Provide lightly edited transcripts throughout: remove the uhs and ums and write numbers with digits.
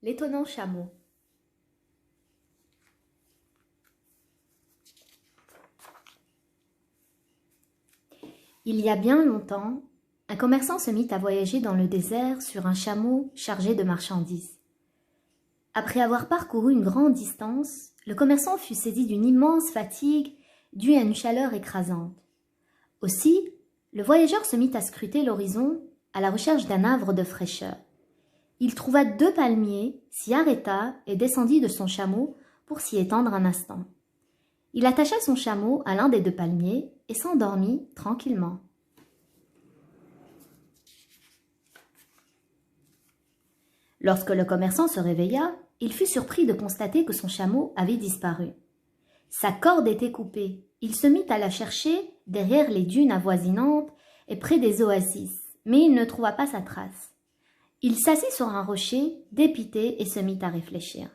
L'étonnant chameau. Il y a bien longtemps, un commerçant se mit à voyager dans le désert sur un chameau chargé de marchandises. Après avoir parcouru une grande distance, le commerçant fut saisi d'une immense fatigue due à une chaleur écrasante. Aussi, le voyageur se mit à scruter l'horizon à la recherche d'un havre de fraîcheur. Il trouva 2 palmiers, s'y arrêta et descendit de son chameau pour s'y étendre un instant. Il attacha son chameau à l'un des 2 palmiers et s'endormit tranquillement. Lorsque le commerçant se réveilla, il fut surpris de constater que son chameau avait disparu. Sa corde était coupée. Il se mit à la chercher derrière les dunes avoisinantes et près des oasis, mais il ne trouva pas sa trace. Il s'assit sur un rocher, dépité, et se mit à réfléchir.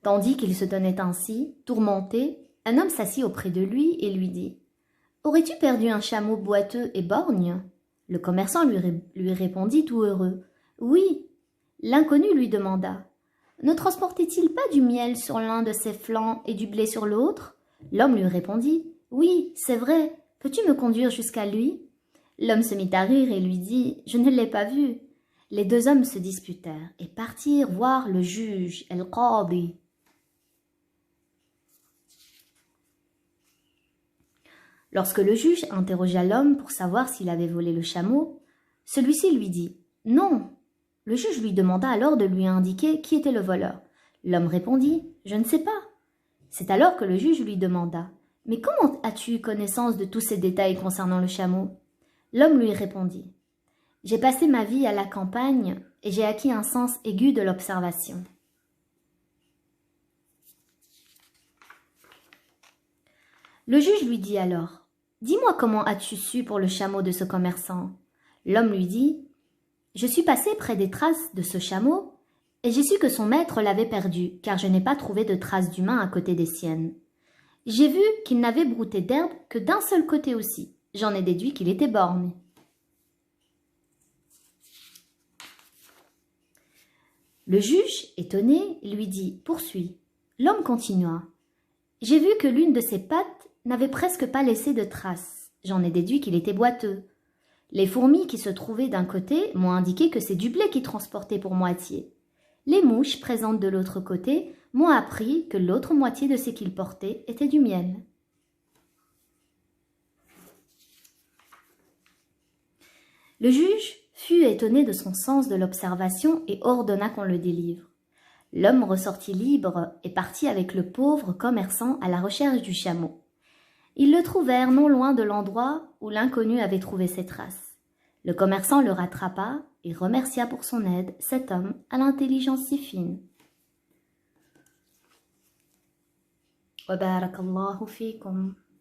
Tandis qu'il se tenait ainsi, tourmenté, un homme s'assit auprès de lui et lui dit « Aurais-tu perdu un chameau boiteux et borgne ?» Le commerçant lui répondit tout heureux « Oui. » L'inconnu lui demanda « Ne transportait-il pas du miel sur l'un de ses flancs et du blé sur l'autre ?» L'homme lui répondit « Oui, c'est vrai. Peux-tu me conduire jusqu'à lui ?» L'homme se mit à rire et lui dit « Je ne l'ai pas vu. » Les 2 hommes se disputèrent et partirent voir le juge, el-Qadi. Lorsque le juge interrogea l'homme pour savoir s'il avait volé le chameau, celui-ci lui dit « Non !» Le juge lui demanda alors de lui indiquer qui était le voleur. L'homme répondit « Je ne sais pas !» C'est alors que le juge lui demanda « Mais comment as-tu eu connaissance de tous ces détails concernant le chameau ?» L'homme lui répondit « J'ai passé ma vie à la campagne et j'ai acquis un sens aigu de l'observation. » Le juge lui dit alors « Dis-moi comment as-tu su pour le chameau de ce commerçant ?» L'homme lui dit « Je suis passé près des traces de ce chameau et j'ai su que son maître l'avait perdu car je n'ai pas trouvé de traces d'humain à côté des siennes. J'ai vu qu'il n'avait brouté d'herbe que d'un seul côté aussi. J'en ai déduit qu'il était borgne. » Le juge, étonné, lui dit « Poursuis. » L'homme continua « J'ai vu que l'une de ses pattes n'avait presque pas laissé de traces. J'en ai déduit qu'il était boiteux. Les fourmis qui se trouvaient d'un côté m'ont indiqué que c'est du blé qu'il transportait pour moitié. Les mouches présentes de l'autre côté m'ont appris que l'autre moitié de ce qu'il portait était du miel. » Le juge fut étonné de son sens de l'observation et ordonna qu'on le délivre. L'homme ressortit libre et partit avec le pauvre commerçant à la recherche du chameau. Ils le trouvèrent non loin de l'endroit où l'inconnu avait trouvé ses traces. Le commerçant le rattrapa et remercia pour son aide cet homme à l'intelligence si fine. Wa barakallahu fikum.